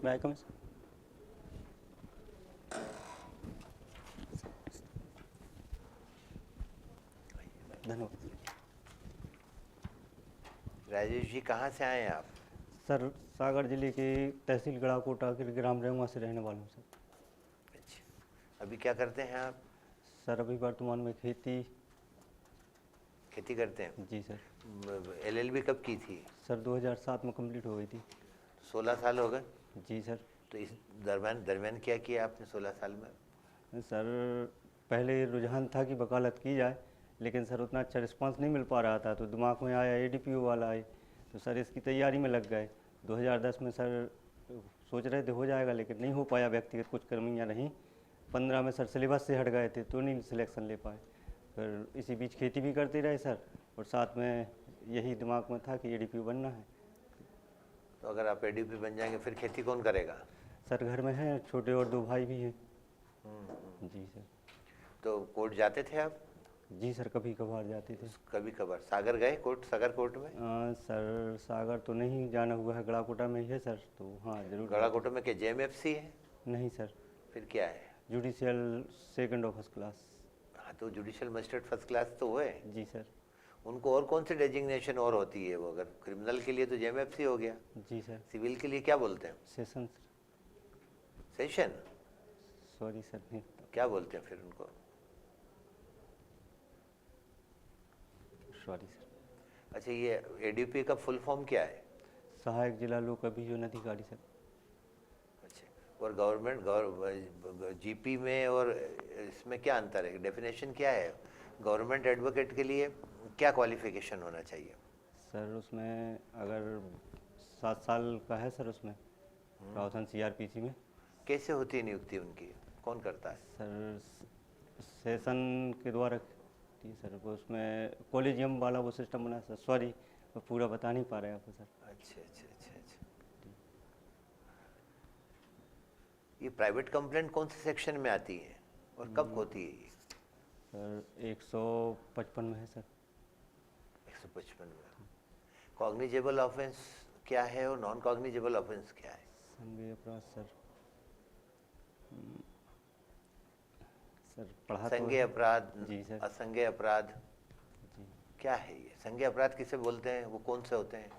मैं कम धन्यवाद। राजेश जी, कहाँ से आए हैं आप? सर सागर जिले के तहसील गढ़ाकोटा के ग्राम रेंगवा से रहने वाला हूँ सर। अच्छा, अभी क्या करते हैं आप? सर अभी वर्तमान में खेती खेती करते हैं। जी सर। एलएलबी कब की थी? सर 2007 में कंप्लीट हो गई थी। 16 साल हो गए। जी सर। तो इस दरम्यान दरम्यान क्या किया आपने 16 साल में? सर पहले रुझान था कि वकालत की जाए, लेकिन सर उतना अच्छा रिस्पांस नहीं मिल पा रहा था, तो दिमाग में आया एडीपीओ वाला आए, तो सर इसकी तैयारी में लग गए। 2010 में सर सोच रहे थे हो जाएगा, लेकिन नहीं हो पाया, व्यक्तिगत कुछ कमियाँ रहीं। 15 में सर सिलेबस से हट गए थे तो नहीं सिलेक्शन ले पाए। फिर इसी बीच खेती भी करते रहे सर, और साथ में यही दिमाग में था कि एडीपीओ बनना है। तो अगर आप एडीपी बन जाएंगे फिर खेती कौन करेगा? सर घर में हैं छोटे और 2 भाई भी हैं। जी सर। तो कोर्ट जाते थे आप? जी सर, कभी कभार जाते थे। कभी कभार सागर गए कोर्ट, सागर कोर्ट में? सर सागर तो नहीं जाना हुआ है, गढ़ाकोटा में ही है सर, तो हाँ जरूर। गढ़ाकोटा में क्या जेएमएफसी है? नहीं सर, फिर क्या है? Judicial second of first class. हाँ, तो जुडिशियल मजिस्ट्रेट फर्स्ट क्लास तो हुए। जी सर। उनको और कौन सी डेजिग्नेशन और होती है? वो अगर क्रिमिनल के लिए तो जेएमएफसी हो गया, जी सर। सिविल के लिए क्या बोलते हैं? सेशन। सेशन? सॉरी सर, नहीं। क्या बोलते हैं फिर उनको? Sorry sir. अच्छा, ये एडीपी का फुल फॉर्म क्या है? सहायक जिला लोक अभियोजन अधिकारी सर। अच्छा, और गवर्नमेंट जीपी में और इसमें क्या अंतर है? डेफिनेशन क्या है? गवर्नमेंट एडवोकेट के लिए क्या क्वालिफिकेशन होना चाहिए? सर उसमें अगर 7 साल का है सर, उसमें प्रावधान सीआरपीसी में। कैसे होती है नियुक्ति उनकी? कौन करता है? सर सेशन के द्वारा थी सर, वो उसमें कॉलेजियम वाला वो सिस्टम बना सर। सॉरी, मैं पूरा बता नहीं पा रहे आपको सर। अच्छा अच्छा अच्छा अच्छा। ये प्राइवेट कंप्लेंट कौन से सेक्शन में आती है और कब होती है ये? सर 155 में है सर। 155 में। कॉग्निजेबल ऑफेंस क्या है और नॉन कॉग्निजेबल ऑफेंस क्या है? संज्ञेय अपराध सर। सर पढ़ा तो संज्ञेय है। अपराध, जी सर। असंज्ञेय अपराध जी। क्या है ये? संज्ञेय अपराध किसे बोलते हैं, वो कौन से होते हैं?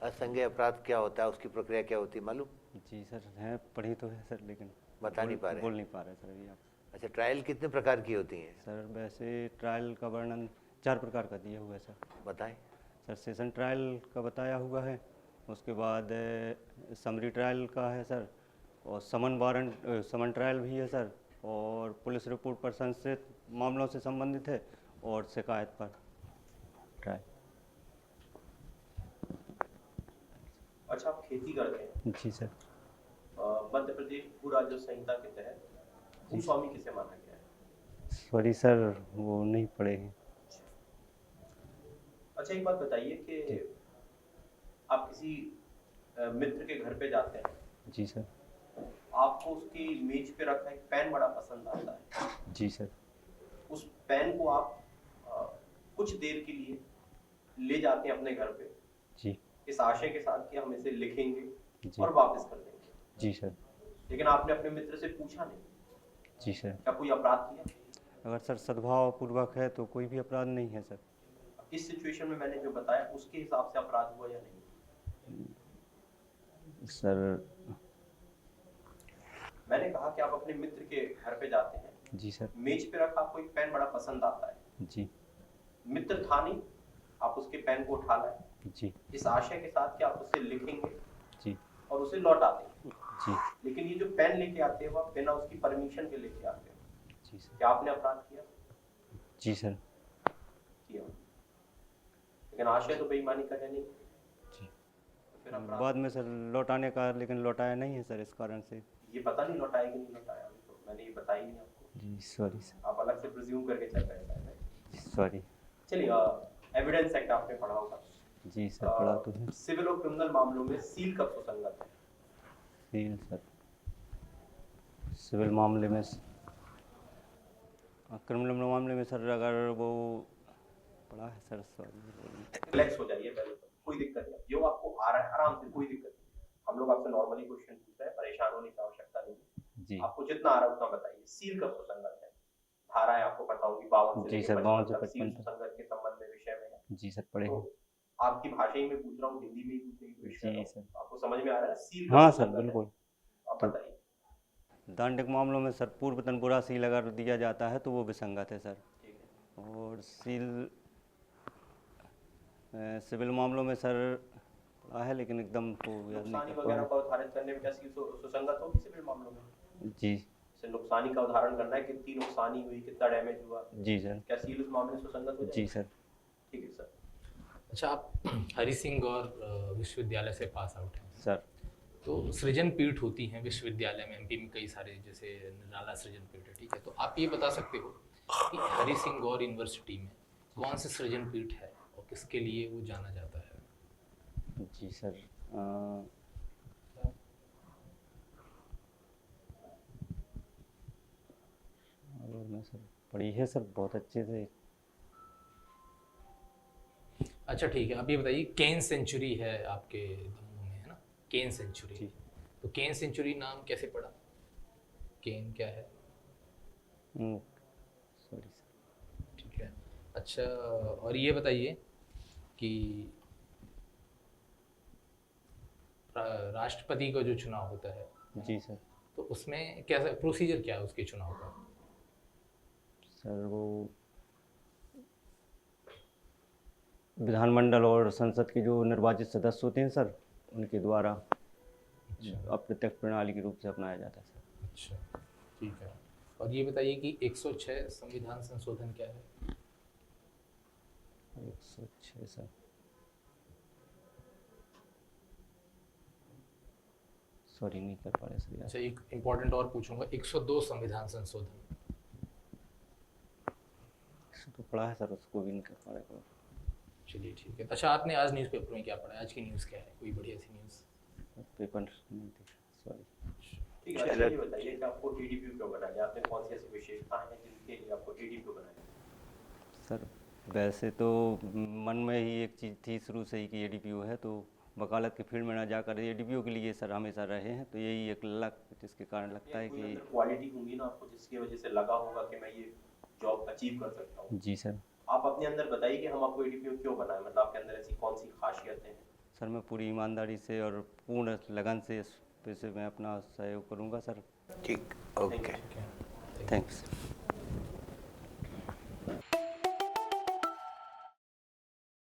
असंज्ञेय अपराध क्या होता है, उसकी प्रक्रिया क्या होती है, मालूम? जी सर, हैं पढ़ी तो है सर, लेकिन बता नहीं पा रहे? बोल नहीं पा रहे सर अभी आप। अच्छा, ट्रायल कितने प्रकार की होती हैं? सर वैसे ट्रायल का वर्णन 4 प्रकार का दिया हुआ है सर। बताएं। सर सेशन ट्रायल का बताया हुआ है, उसके बाद समरी ट्रायल का है सर, और समन ट्रायल भी है सर, और पुलिस रिपोर्ट पर संशयित मामलों से संबंधित है, और शिकायत पर ट्रायल। अच्छा, आप खेती करते हैं? जी सर। मध्य प्रदेश भू राजस्व संहिता के तहत भूस्वामी किसे माना गया है? सॉरी सर, वो नहीं पढ़े हैं। अच्छा, एक बात बताइए कि आप किसी मित्र के घर पे जाते हैं, जी सर। आपको उसकी मेज पे रखा एक पेन बड़ा पसंद आता है। जी सर। उस पेन को आप कुछ देर के लिए ले जाते हैं अपने घर पे, जी। इस आशय के साथ कि हम इसे लिखेंगे जी। और वापस कर देंगे। जी सर। लेकिन आपने अपने मित्र से पूछा नहीं। जी सर। क्या कोई अपराध किया? अगर सर सद्भाव पूर्वक है तो कोई भी अपराध नहीं है सर। इस सिचुएशन में मैंने जो बताया उसके हिसाब से अपराध हुआ या नहीं? सर मैंने कहा कि आप अपने मित्र के घर पे जाते हैं। जी सर। मेज पे रखा आपको एक पेन बड़ा पसंद आता है। जी। मित्र था नहीं, आप उसके पेन को उठा लाए जी। इस आशय के साथ कि आप उसे लिखेंगे जी। और उसे लौटा देंगे। जी। लेकिन ये जो पेन लेके आते हैं वो आप बिना उसकी परमिशन के लेके आते हैं। जी सर। क्या आपने अपराध किया? जी सर। किया, लेकिन आशय तो बेईमानी का है नहीं। जी। तो फिर अपराध बाद में सर लौटाने का, लेकिन लौटाया नहीं है सर, इस कारण से। ये पता नहीं लौटाया कि नहीं लौटाया, तो मैंने ये बताया ही नहीं आपको। जी सॉरी सर। आप अलग से प्रिज्यूम करके चल रहे हैं। सॉरी। चलिए, एविडेंस एक्ट आपने पढ़ा होगा। जी सर, पढ़ा तो है। सिविल और क्रिमिनल मामलों में सील कब सुसंगत है? सील सर, सिविल मामले में, क्रिमिनल मामले में सर अगर वो पढ़ा है सर, सॉरी। रिलैक्स हो जाइए, पहले तो कोई दिक्कत नहीं, जो आपको आ रहा है आराम से, कोई दिक्कत नहीं। हम लोग आपसे नॉर्मली क्वेश्चन पूछ रहे हैं, परेशान सील कब सुसंगत है? धाराएं आपको पता होगी 52 से जी लेकर सर, 52 से 55 तक सील 55 तक। सुसंगत के संबंध में विषय में है। जी सर, पढ़े तो हैं। आपकी भाषा ही में पूछ रहा हूँ, हिंदी में ही पूछने की कोशिश कर जी रहा सर। हूँ, आपको समझ में आ रहा है सील हाँ कब सर, सुसंगत है? बिल्कुल। आप तो बताइए। दंड के मामलों में सर पूर्वतन बुरा सील अगर दिया जाता है तो वो विसंगत है सर। ठीक है। और सील सिविल मामलों में सर पढ़ा है, लेकिन एकदम तो याद नहीं नुकसानी कर पा वगैरह रहा का उदाहरण करने में क्या सील सुसंगत होगी सिविल मामलों में? हूँ। जी। जैसे नुकसानी का उदाहरण करना है, कितनी नुकसानी हुई, कितना डैमेज हुआ, जी सर। क्या सील उस मामले में सुसंगत हो जी जाएगी? सर। ठीक है सर। अच्छा, आप हरि सिंह गौर विश्वविद्यालय से पास आउट हैं, सर। तो सृजन पीठ होती हैं विश्वविद्यालय में, एमपी में कई सारे, जैसे निराला सृजन पीठ है, ठीक है। तो आप ये बता सकते हो कि हरि सिंह गौर यूनिवर्सिटी में कौन से सृजन पीठ है और किसके लिए वो जाना जाता है? जी सर। और मैं सर पढ़ी है सर बहुत अच्छे से। अच्छा ठीक है, आप ये बताइए, केन सेंचुरी है आपके दमोह में, है ना? केन सेंचुरी। जी। तो केन सेंचुरी नाम कैसे पड़ा? केन क्या है? Sorry sir. ठीक है। अच्छा, और ये बताइए कि राष्ट्रपति का जो चुनाव होता है, जी सर। तो उसमें कैसा प्रोसीजर क्या है उसके चुनाव का? सर वो विधानमंडल और संसद के जो निर्वाचित सदस्य होते हैं सर, उनके द्वारा अप्रत्यक्ष प्रणाली के रूप से अपनाया जाता है सर। अच्छा ठीक है। और ये बताइए कि 106 संविधान संशोधन क्या है? 106 सर, सॉरी नहीं कर पा रहे सर यार। अच्छा, एक इम्पॉर्टेंट और पूछूंगा, 102 संविधान संशोधन। तो पढ़ा है सर, उसको भी नहीं कर पा रहे। चलिए ठीक है। अच्छा, आपने आज न्यूज़पेपर में क्या पढ़ा है? आज की न्यूज़ क्या है? कोई बढ़िया सी न्यूज़? पेपर नहीं देखा, सॉरी। ठीक है। अच्छा ये बताइए कि आपको एडीपीयू क्यों बनाया? आपने कौन सी ऐसी विशेषताएं हैं जिनके लिए आपको एडीपीयू बनाया? सर वैसे तो मन में ही एक चीज़ थी शुरू से ही कि एडीपीयू है, तो वकालत के फील्ड में ना जाकर एडीपीयू के लिए सर हमेशा रहे हैं, तो यही एक लक जिसके कारण लगता है कि क्वालिटी होंगी ना आपको जिसकी वजह से लगा होगा कि मैं ये जॉब अचीव कर सकता हूँ। जी सर। आप अपने अंदर बताइए कि हम आपको एडीपीयू क्यों बनाए, मतलब आपके अंदर ऐसी कौन सी खासियतें हैं? सर मैं पूरी ईमानदारी से और पूर्ण लगन से इस पेशे में अपना सहयोग करूंगा सर। ठीक, ओके। ठीक है। थैंक्स।